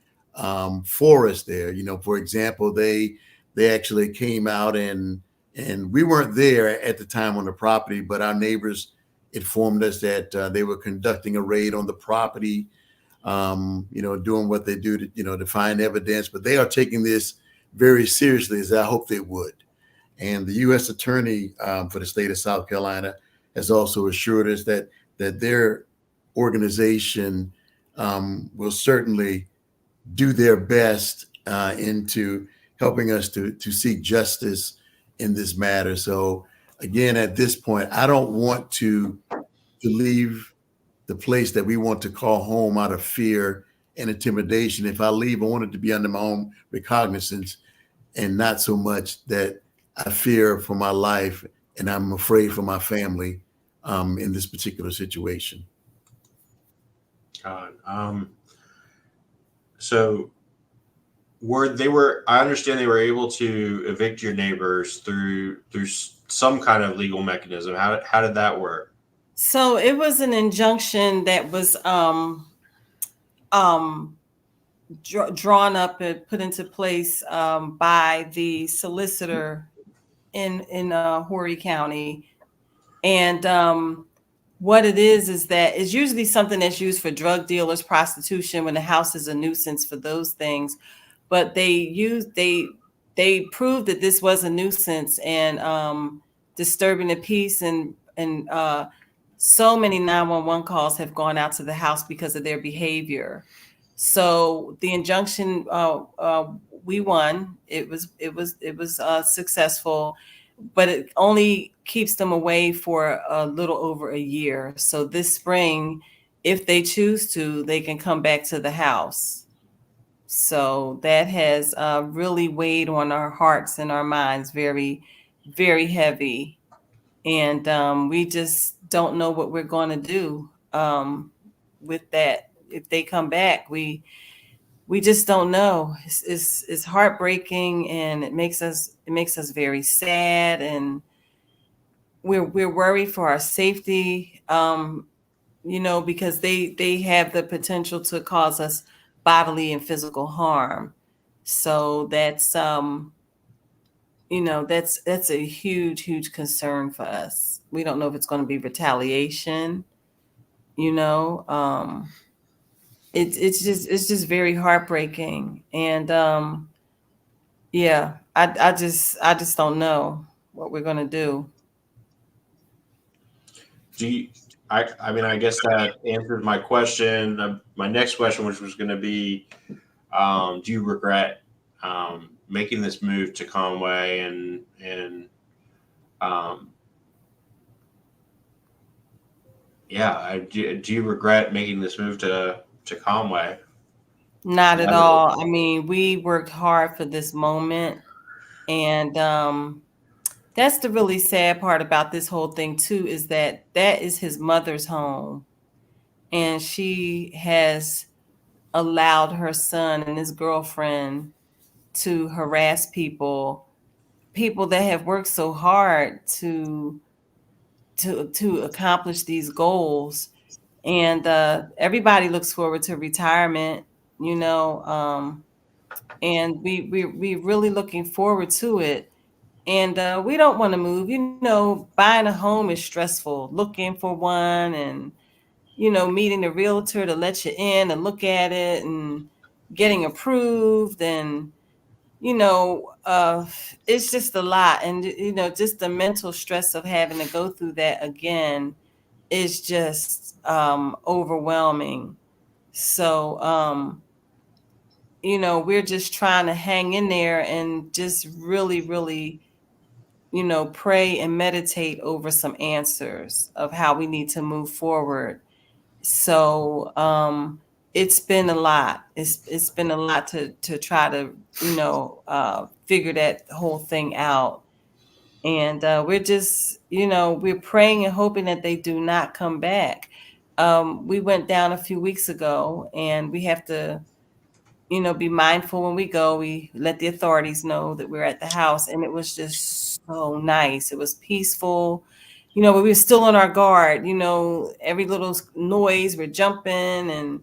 for us there. For example, they actually came out and we weren't there at the time on the property, but our neighbors informed us that they were conducting a raid on the property, doing what they do to find evidence. But they are taking this very seriously, as I hope they would. And the U.S. Attorney for the state of South Carolina has also assured us that their organization will certainly do their best into helping us to seek justice in this matter. So again, at this point, I don't want to leave the place that we want to call home out of fear and intimidation. If I leave, I want it to be under my own recognizance and not so much that I fear for my life and I'm afraid for my family in this particular situation. God. So I understand they were able to evict your neighbors through some kind of legal mechanism. How did that work? So it was an injunction that was drawn up and put into place by the solicitor in Horry County. And what it is that it's usually something that's used for drug dealers, prostitution, when the house is a nuisance for those things. But they proved that this was a nuisance and disturbing the peace, and so many 911 calls have gone out to the house because of their behavior. So the injunction we won. It was successful, but it only keeps them away for a little over a year. So this spring, if they choose to, they can come back to the house. So that has really weighed on our hearts and our minds very, very heavy. And we just don't know what we're going to do with that. If they come back, we just don't know. It's heartbreaking, and it makes us very sad, and we're worried for our safety. Because they have the potential to cause us bodily and physical harm. So that's that's a huge concern for us. We don't know if it's going to be retaliation. You know, it's just very heartbreaking, and yeah, I just don't know what we're going to do. I mean, I guess that answers my question. My next question, which was going to be, do you regret making this move to Conway and do you regret making this move to Conway? Not at all. I mean, we worked hard for this moment, and that's the really sad part about this whole thing too, is that is his mother's home, and she has allowed her son and his girlfriend to harass people that have worked so hard to accomplish these goals. And everybody looks forward to retirement, and we really looking forward to it. And we don't want to move. Buying a home is stressful. Looking for one, and meeting a realtor to let you in and look at it, and getting approved, and it's just a lot. And just the mental stress of having to go through that again is just overwhelming. So we're just trying to hang in there and just really pray and meditate over some answers of how we need to move forward. So it's been a lot. It's been a lot to try to figure that whole thing out. And we're just we're praying and hoping that they do not come back. We went down a few weeks ago, and we have to be mindful when we go. We let the authorities know that we're at the house, and it was just so nice. It was peaceful. But we were still on our guard. Every little noise, we're jumping, and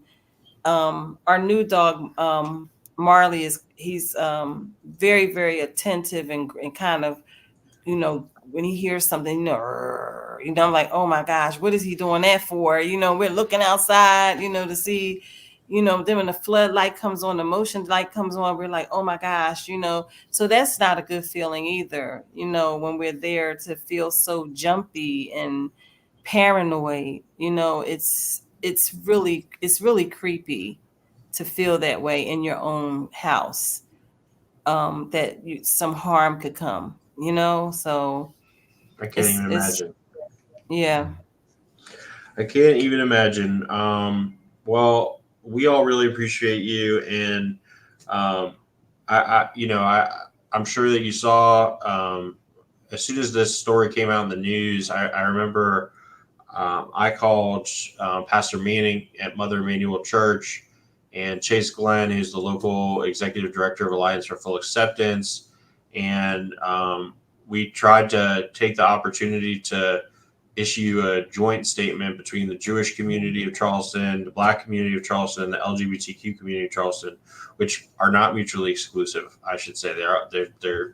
our new dog, Marley he's very, very attentive and kind of, when he hears something, I'm like, oh my gosh, what is he doing that for? We're looking outside, to see, then when the floodlight comes on, the motion light comes on, we're like, oh my gosh, so that's not a good feeling either, when we're there to feel so jumpy and paranoid, it's really creepy to feel that way in your own house, that some harm could come, so I can't even it's imagine. yeah. I can't even imagine. Well, we all really appreciate you, and I'm sure that you saw, as soon as this story came out in the news. I remember, I called Pastor Manning at Mother Emanuel Church, and Chase Glenn, who's the local executive director of Alliance for Full Acceptance, and we tried to take the opportunity to issue a joint statement between the Jewish community of Charleston, the Black community of Charleston, and the LGBTQ community of Charleston, which are not mutually exclusive. I should say they're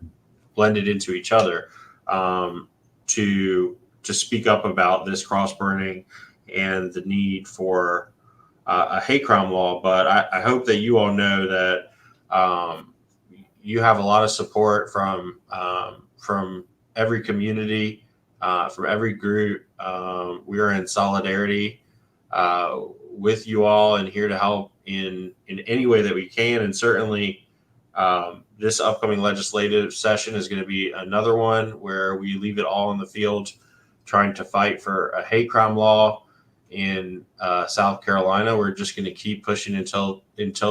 blended into each other, to speak up about this cross burning and the need for a hate crime law. But I hope that you all know that, you have a lot of support from every community, from every group. We are in solidarity with you all and here to help in any way that we can. And certainly, this upcoming legislative session is going to be another one where we leave it all in the field trying to fight for a hate crime law in South Carolina. We're just going to keep pushing until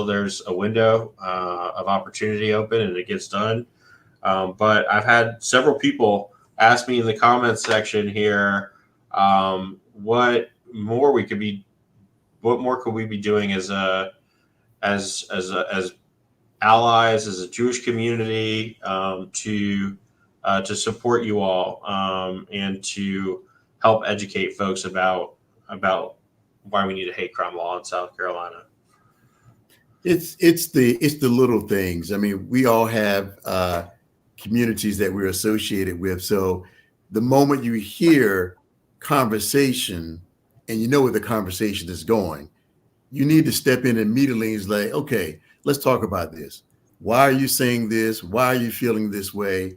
there's a window of opportunity open and it gets done. But I've had several people ask me in the comments section here, what more could we be doing as allies, as a Jewish community, to support you all, and to help educate folks about why we need a hate crime law in South Carolina. It's the little things. I mean, we all have communities that we're associated with. So the moment you hear conversation and you know where the conversation is going, you need to step in immediately. It's like, okay, let's talk about this. Why are you saying this? Why are you feeling this way?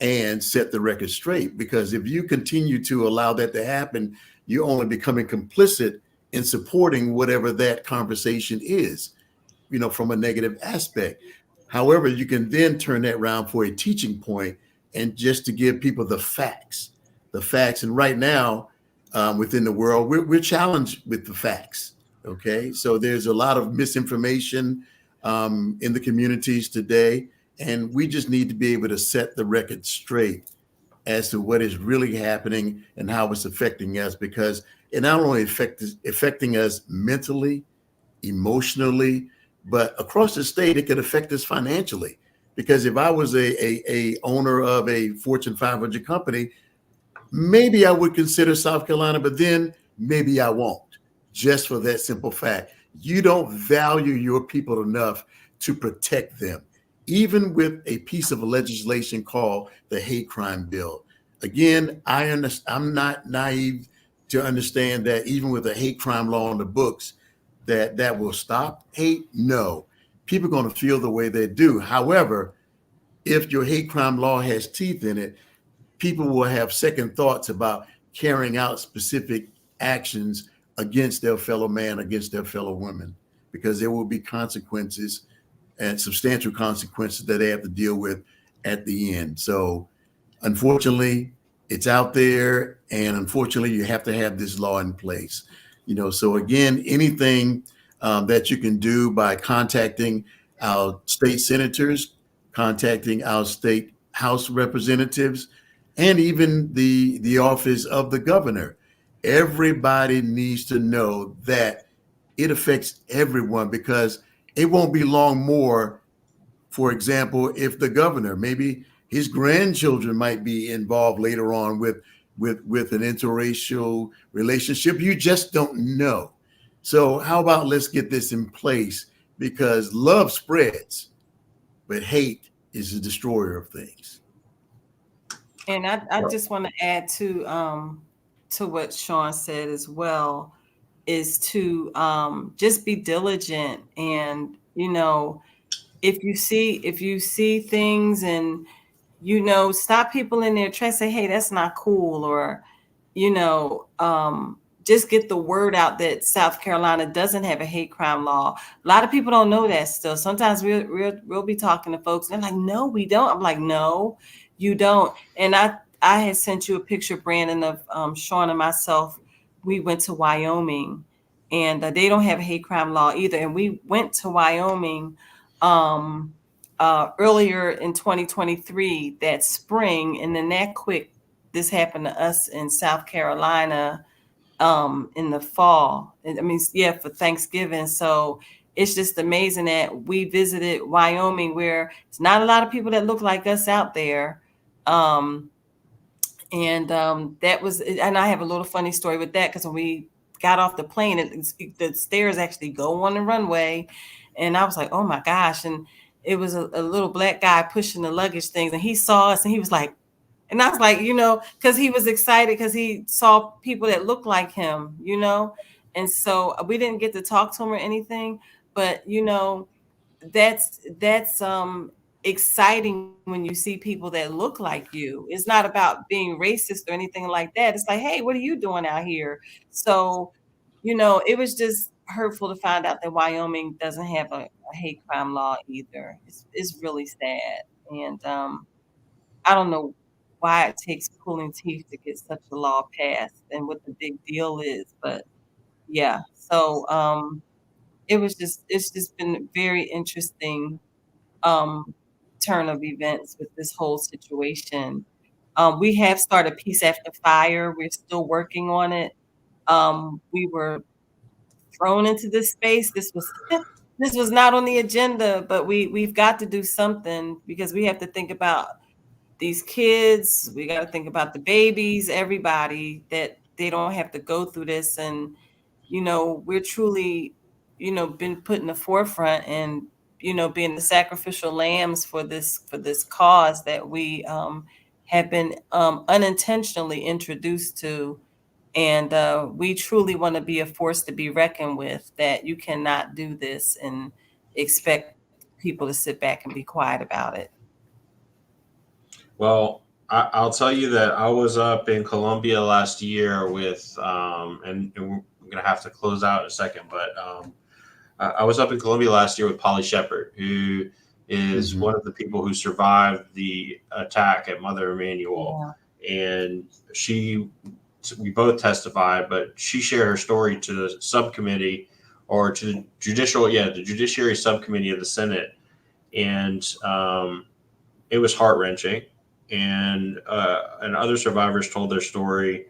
And set the record straight. Because if you continue to allow that to happen, you're only becoming complicit in supporting whatever that conversation is, from a negative aspect. However, you can then turn that around for a teaching point and just to give people the facts. And right now, within the world, we're challenged with the facts. Okay, so there's a lot of misinformation in the communities today, and we just need to be able to set the record straight as to what is really happening and how it's affecting us, because it not only affecting us mentally, emotionally, but across the state, it could affect us financially. Because if I was a owner of a Fortune 500 company, maybe I would consider South Carolina, but then maybe I won't. Just for that simple fact, you don't value your people enough to protect them, even with a piece of legislation called the hate crime bill. Again, I'm not naive to understand that even with a hate crime law on the books, that will stop hate. No, people are going to feel the way they do. However, if your hate crime law has teeth in it, people will have second thoughts about carrying out specific actions against their fellow man, against their fellow women, because there will be consequences and substantial consequences that they have to deal with at the end. So unfortunately, it's out there, and unfortunately, you have to have this law in place. So again, anything that you can do by contacting our state senators, contacting our state House representatives, and even the office of the governor. Everybody needs to know that it affects everyone, because it won't be long more. For example, if the governor, maybe his grandchildren might be involved later on with an interracial relationship, you just don't know. So how about let's get this in place because love spreads, but hate is the destroyer of things. And I just want to add to what Shawn said as well, is to just be diligent, and if you see things, and stop people in their tracks, say, hey, that's not cool, or just get the word out that South Carolina doesn't have a hate crime law. A lot of people don't know that still. Sometimes we'll be talking to folks and they're like, no, we don't. I'm like, no, you don't. And I had sent you a picture, Brandon, of Shawn and myself. We went to Wyoming, and they don't have a hate crime law either. And we went to Wyoming earlier in 2023, that spring, and then this happened to us in South Carolina in the fall. I mean, yeah, for Thanksgiving. So it's just amazing that we visited Wyoming, where it's not a lot of people that look like us out there. That was, and I have a little funny story with that, because when we got off the plane, the stairs actually go on the runway, and I was like, oh my gosh. And it was a little black guy pushing the luggage things, and he saw us, and he was like, and I was like, because he was excited because he saw people that looked like him, and so we didn't get to talk to him or anything, but that's exciting when you see people that look like you. It's not about being racist or anything like that. It's like, hey, what are you doing out here? So, it was just hurtful to find out that Wyoming doesn't have a hate crime law either. It's really sad. And I don't know why it takes pulling teeth to get such a law passed and what the big deal is, but yeah. So it's just been very interesting um, turn of events with this whole situation. We have started Peace After Fire. We're still working on it. We were thrown into this space. This was this was not on the agenda, but we've got to do something, because we have to think about these kids. We got to think about the babies, everybody, that they don't have to go through this. And we're truly been put in the forefront, and being the sacrificial lambs for this cause that we have been unintentionally introduced to. And we truly want to be a force to be reckoned with, that you cannot do this and expect people to sit back and be quiet about it. Well, I'll tell you that I was up in Colombia last year with, and we're going to have to close out in a second, but I was up in Colombia last year with Polly Shepard, who is one of the people who survived the attack at Mother Emanuel. Yeah. And we both testified, but she shared her story to the subcommittee, or to the Judiciary Subcommittee of the Senate. And it was heart-wrenching. And other survivors told their story.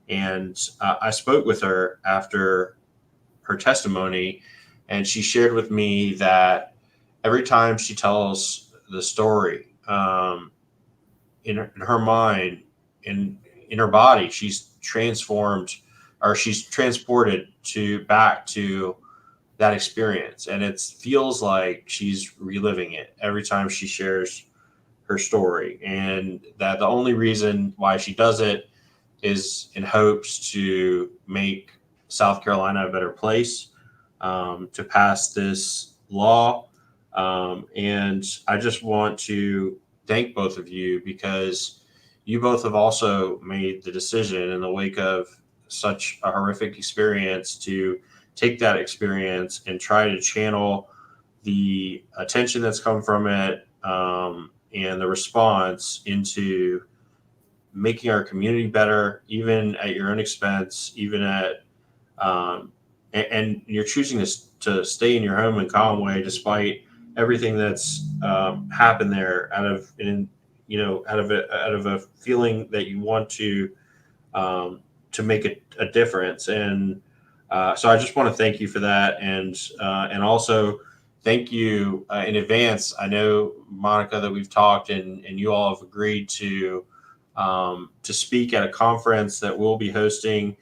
And I spoke with her after her testimony, and she shared with me that every time she tells the story, in her mind, in her body, she's transformed, or she's transported back to that experience, and it feels like she's reliving it every time she shares her story. And that the only reason why she does it is in hopes to make South Carolina a better place, to pass this law. And I just want to thank both of you, because you both have also made the decision in the wake of such a horrific experience to take that experience and try to channel the attention that's come from it, and the response into making our community better, even at your own expense, even at, and you're choosing to stay in your home in Conway despite everything that's happened there, out of a feeling that you want to make a difference. And so I just want to thank you for that, and also thank you in advance. I know, Monica, that we've talked, and you all have agreed to speak at a conference that we'll be hosting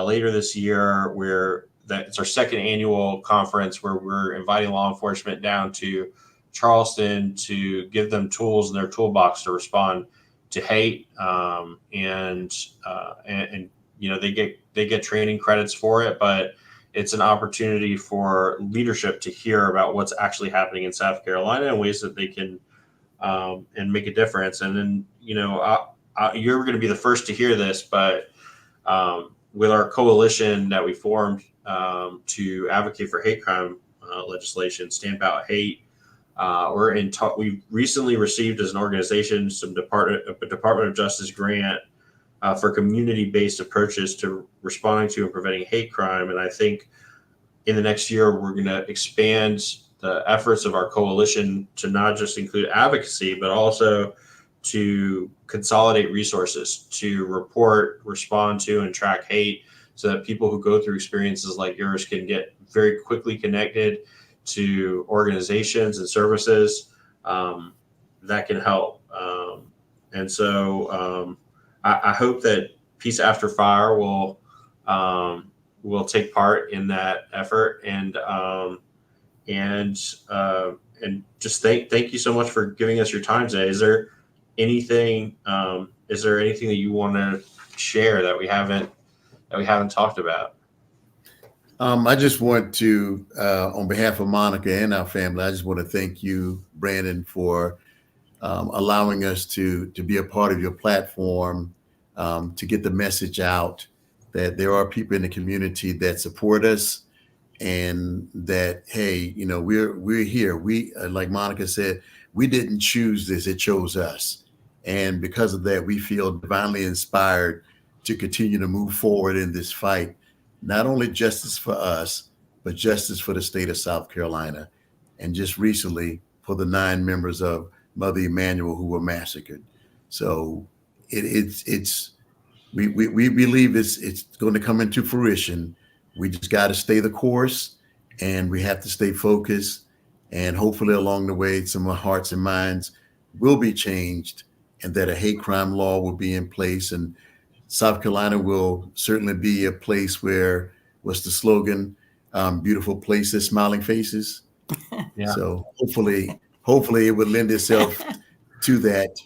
later this year, where that it's our second annual conference where we're inviting law enforcement down to Charleston to give them tools in their toolbox to respond to hate, and they get training credits for it, but it's an opportunity for leadership to hear about what's actually happening in South Carolina and ways that they can and make a difference. And then you're going to be the first to hear this, but with our coalition that we formed to advocate for hate crime legislation, Stamp Out Hate, we recently received as an organization some Department of Justice grant for community-based approaches to responding to and preventing hate crime. And I think in the next year, we're going to expand the efforts of our coalition to not just include advocacy, but also to consolidate resources to report, respond to, and track hate, so that people who go through experiences like yours can get very quickly connected to organizations and services that can help. I hope that Peace After Fire will take part in that effort, and just thank you so much for giving us your time today. Is there anything that you want to share that we haven't talked about? I just want to, on behalf of Monica and our family, I just want to thank you, Brandon, for allowing us to be a part of your platform, to get the message out that there are people in the community that support us, and that, hey, we're here. We, like Monica said, we didn't choose this; it chose us, and because of that, we feel divinely inspired to continue to move forward in this fight. Not only justice for us, but justice for the state of South Carolina, and just recently for the 9 members of Mother Emanuel who were massacred. So we believe it's going to come into fruition. We just got to stay the course, and we have to stay focused, and hopefully along the way, some of our hearts and minds will be changed, and that a hate crime law will be in place. And South Carolina will certainly be a place where, what's the slogan? Beautiful places, smiling faces. Yeah. So hopefully it would lend itself to that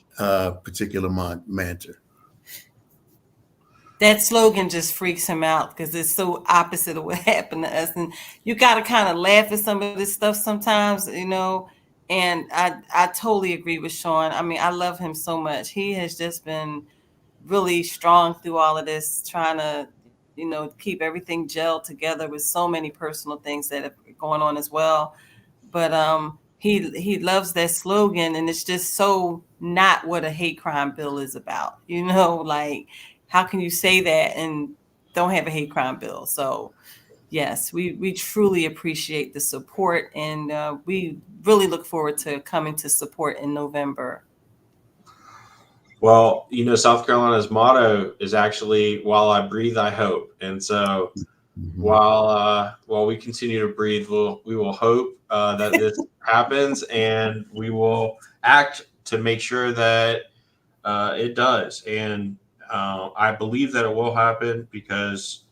particular mantra. That slogan just freaks him out because it's so opposite of what happened to us. And you got to kind of laugh at some of this stuff sometimes, and I totally agree with Shawn. I mean, I love him so much. He has just been really strong through all of this, trying to, keep everything gelled together with so many personal things that are going on as well. But he loves that slogan, and it's just so not what a hate crime bill is about. Like, how can you say that and don't have a hate crime bill? So yes, we truly appreciate the support, and we really look forward to coming to support in November. Well, South Carolina's motto is actually, "While I breathe, I hope." And so, while we continue to breathe, we will hope that this happens, and we will act to make sure that it does. And I believe that it will happen because,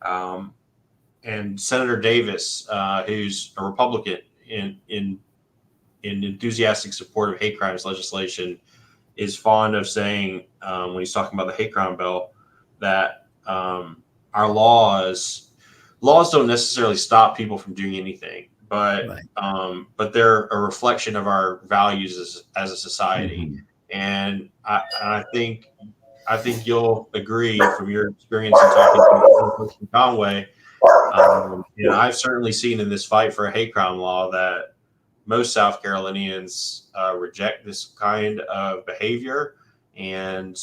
and Senator Davis, who's a Republican in enthusiastic support of hate crimes legislation, is fond of saying, when he's talking about the hate crime bill, that our laws don't necessarily stop people from doing anything, but right. But they're a reflection of our values as a society. Mm-hmm. And I think you'll agree from your experience in talking to Conway. I've certainly seen in this fight for a hate crime law that most South Carolinians reject this kind of behavior and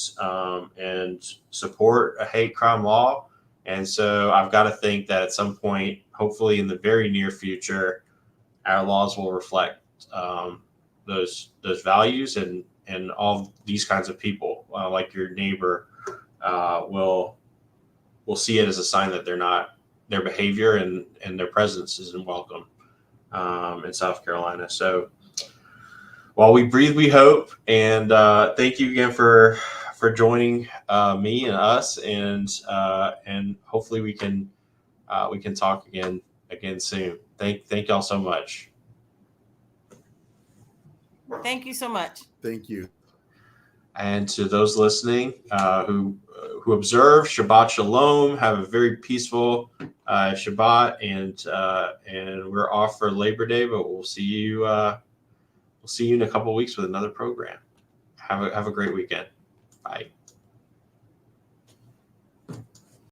support a hate crime law. And so I've got to think that at some point, hopefully in the very near future, our laws will reflect those values, and all these kinds of people, like your neighbor, will see it as a sign that their behavior and their presence isn't welcome in South Carolina. So while we breathe, we hope. And thank you again for joining me and us, and hopefully we can we can talk again soon. Thank y'all so much. Thank you so much. Thank you. And to those listening who observe, Shabbat Shalom. Have a very peaceful Shabbat, and we're off for Labor Day, but we'll see you in a couple of weeks with another program. Have a great weekend. Bye.